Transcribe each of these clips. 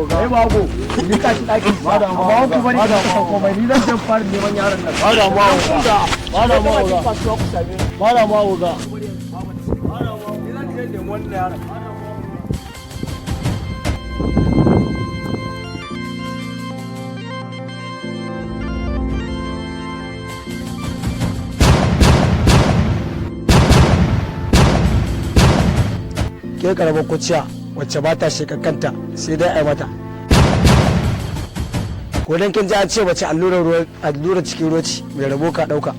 Kai bago, ni ka shi ɗakin ba da ma ku bari ka san komai ni zan jan fara neman yaron nan. Ba da ma wuga. Ba da ma wuga. Ba da ma wuga. Ni zan je neman wannan yaron. Ke karamar kuciya wacce ba ta shekakkanta sai dai a yi mata ko dan kin ji an ce wace allura cikin roci mai rabo ka dauka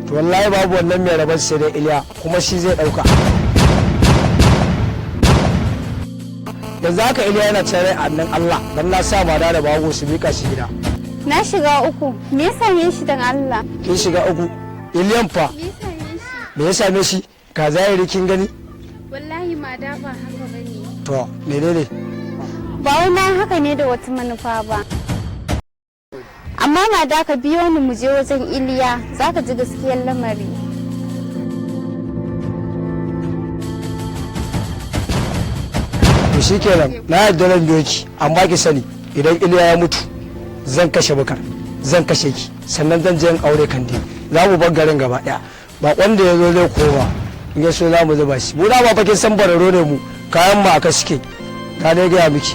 to wallahi babu wannan mai rabon sai dai Iliya kuma shi zai dauka yanzu haka Iliya yana cire annan Allah dan na sa ma da bago su mika shi gida na shiga uku me ya same shi dan Allah kin shiga uku Iliyan fa me ya same shi ka zahiri kin gani wallahi ma da ba haka bane to menene ba wai na haka ne da wata manufa ba amma ma da ka biyo ni mu je wajen Iliya zaka ji gaskiyar lamari to shikenan na yarda nan doki amma ki sani idan Iliya ya mutu zan kashe Bukar zan kashe ki sannan zan je in aure Kande za mu bar garin gaba daya ba wanda ya zo zai koma in ya so za mu zuba shi mu da ba fakin san bararo ne mu kayan mu aka suke ta dai gaya miki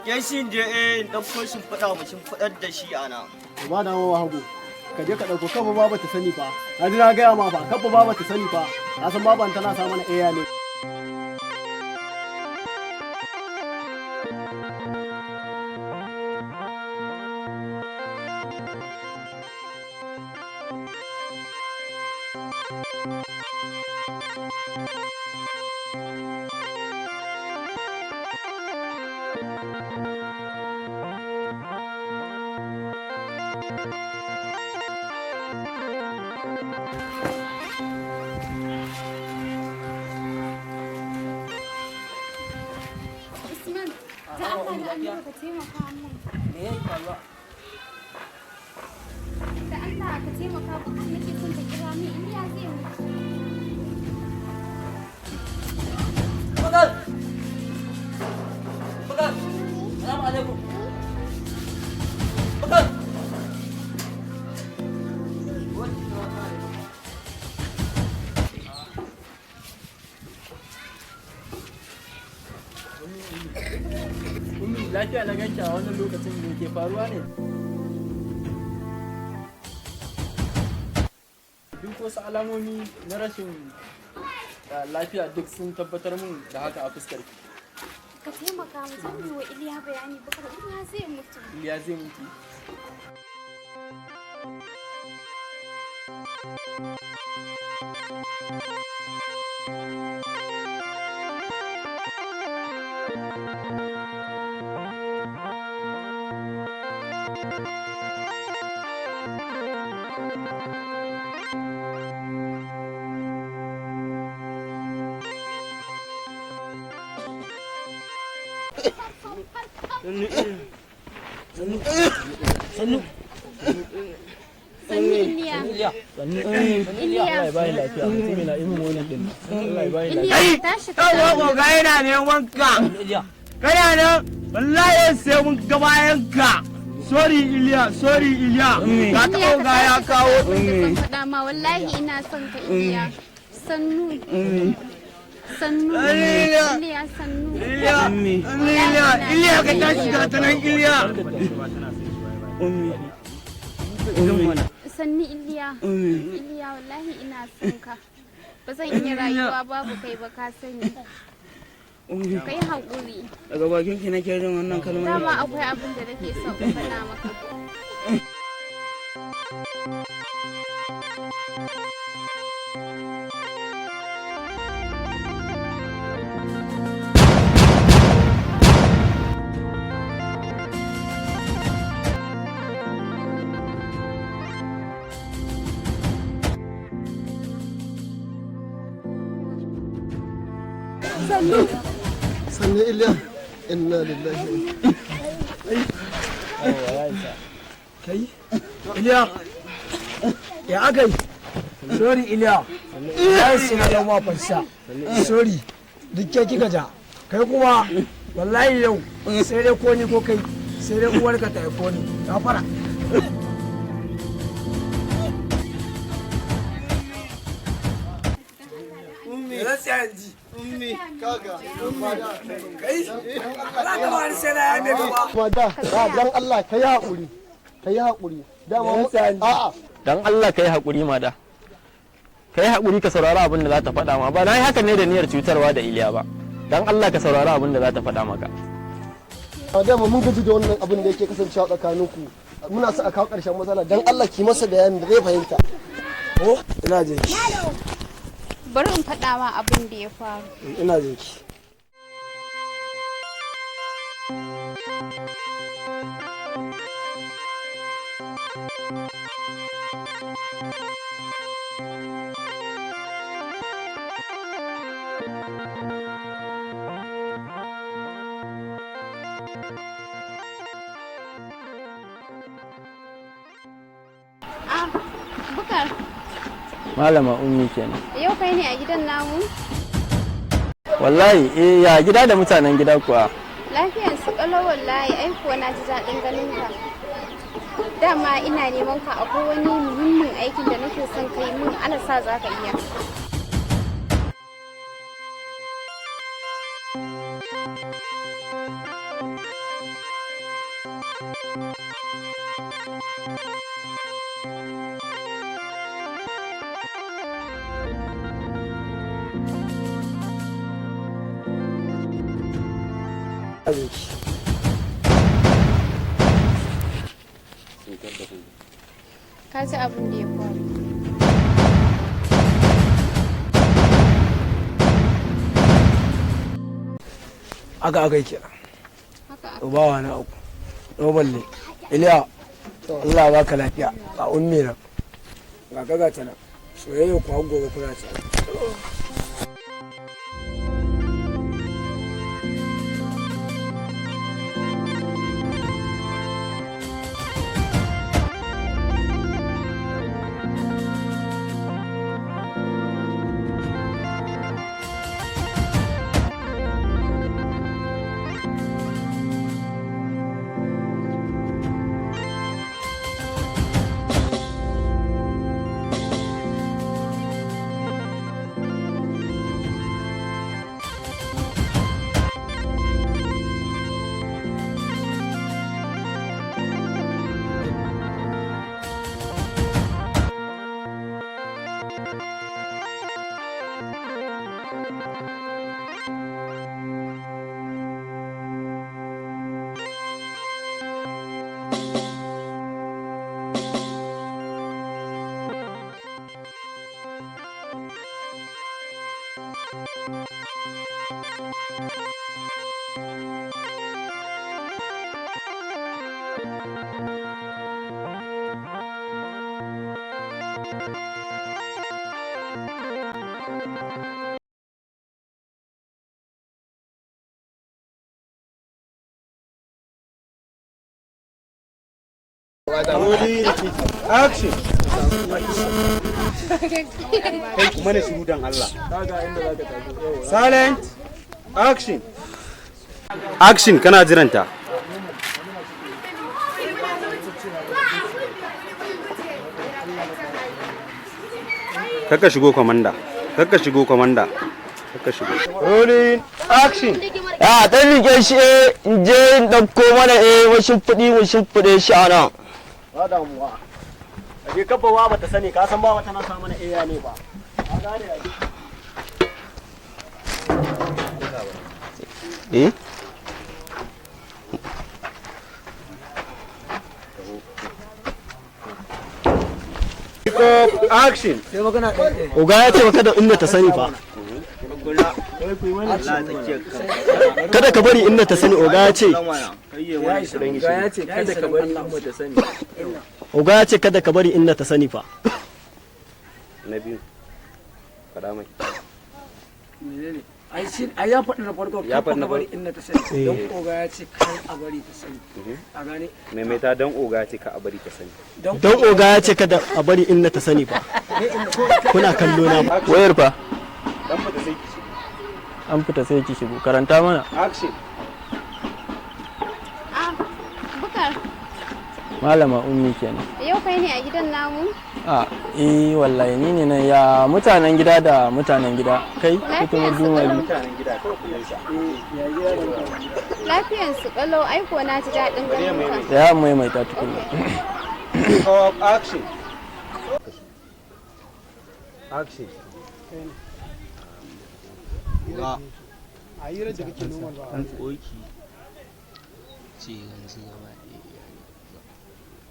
Yashin je in ɗauko shi faɗa mu shin faɗar da shi ana. ba da mawa hagu ka je ka ɗauko kafa ba ta sani fa na ji na gaya ma fa kafa ba ta sani fa na san baban tana sa mana eya ne lafiya na ganki a wannan lokacin da ke faruwa ne duk wasu alamomi na rashin lafiya duk sun tabbatar mun da haka a fuskar ki ka taimaka mu zan yi wa Iliya bayani Bukar Iliya zai mutu Iliya zai mutu sannu Iliya Allah ya bayi lafiya mutum yana irin wannan din Allah ya bayi lafiya Iliya tashi ka Kawo ga yana neman ka. Kana nan wallahi sai mun ga bayan ka. Sorry Iliya. Ka taɓa ga ya kawo. ban faɗa ma wallahi ina son ka Iliya sannu sannu Iliya sannu Iliya ka tashi ka tanan Iliya. sannu Iliya Iliya wallahi ina son ka ba zan iya rayuwa babu kai ba ka sani kai haƙuri Daga bakin ki nake jin wannan kalmar. dama akwai abin da nake so in faɗa maka sannu Iliya inna lillahi kai Iliya Ya aka yi? Sorry Iliya. Ya yi suna dan wafansa. Sorry. Duk ke kika ja. Kai kuma wallahi yau sai dai ko ni ko kai sai dai uwarka ta ko ni. Ka fara. Ummi, kaga. Dan Allah ka yi haƙuri. Ka yi haƙuri. A'a. Dan Allah ka yi haƙuri mada. Ka yi haƙuri ka saurari abin da za ta faɗa ma ba na yi haka ne da niyyar cutarwa da Iliya ba. Dan Allah ka saurari abin da za ta faɗa maka. Dama mun gaji da wannan abin da yake kasancewa tsakaninku. Muna so a kawo ƙarshen matsala. Dan Allah ki masa bayani da zai fahimta. Oh, ina jin ki. Bari in faɗa ma abin da ya faru. Ina jin ki. Bukar, Malama Ummi kenan. yau kai ne a gidan namu? Wallahi ya gida da mutanen gida kuwa. Lafiyar su kalau wallahi ai kuwa na ji daɗin ganin ka. Dama ina neman ka akwai wani muhimmin aikin da nake son kai min ana sa za ka iya. Ka ji abin da ya faru. Aka yake. Haka Ubawa na uku. Noballe. Iliya. Allah baka lafiya. Ba ummi na. Ga kaga ta nan. Soyayya ku har gobe kuna ci. Action. Kai kuma ne shiru dan Allah. Silent. Action. Action kana jiranta. Kaka shigo komanda. Kaka shigo komanda. Kaka shigo. Rolling. Action. Ya ta rike shi in je in ɗauko mana washin kuɗi mu shimfiɗe shi a nan. Ba damuwa. Aje kafawa bata sani ka san ba wata na sa mana iya ne ba. Ka gane ai. Eh? Action. Oga ya ce kada inda ta sani fa. Kada ka bari inda ta sani oga ya ce. Oga ya ce kada ka bari inda ta sani fa. Na biyu. Kada mai. ai ya faɗi na farko Ya faɗi na bari inna ta sani don oga ya ce kar a bari ta sani a gane maimaita dan oga ce ka a bari ta sani. don oga ya ce kada a bari in na ta sani ba kuna kallo na ba. wayar fa Dan fita sai ki shigo. an fita sai ki shigo karanta mana. Action. Ah, Bukar, Malama Ummi kenan. yau kai ne a gidan namu? Wallahi ni ne nan ya mutanen gida da mutanen gida kai Lafiyar kuma su duma kalau. Mutanen gida kawai ku gaisa. Lafiyan su kalau, ai ko na ji daɗin ganin ka. ya maimaita tukunna. Action. Action.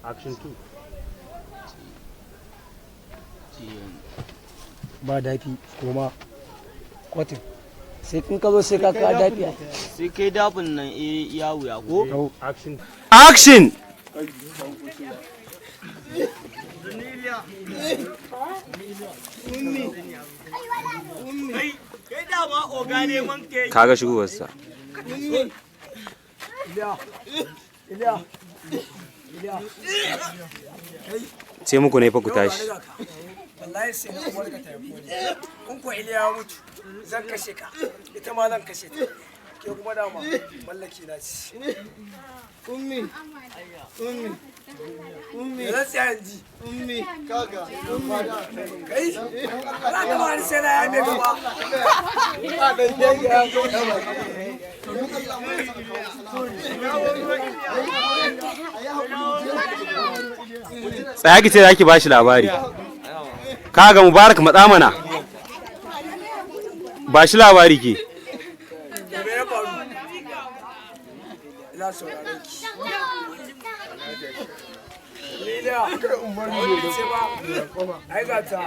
Action 2. ba dafi koma kwatin sai kun ka zo sai ka ka dafi sai kai dafin nan ya wuya ko? Action. Action. Kaga shigowarsa. Ce muku ne fa ku tashi. wallahi sai na uwar ka tafi kun ko Iliya ya mutu zan kashe ka ita ma zan kashe ta ke kuma dama mallaki na ci zan tsaya ji kai za ka ba ni sai na yabe gaba Tsaya ki ce za ki bashi labari. Kaga Mubarak matsa mana. Ba shi labari ke. me ya faru ina sauraron ki Iliya, ce ba, ai ga ta.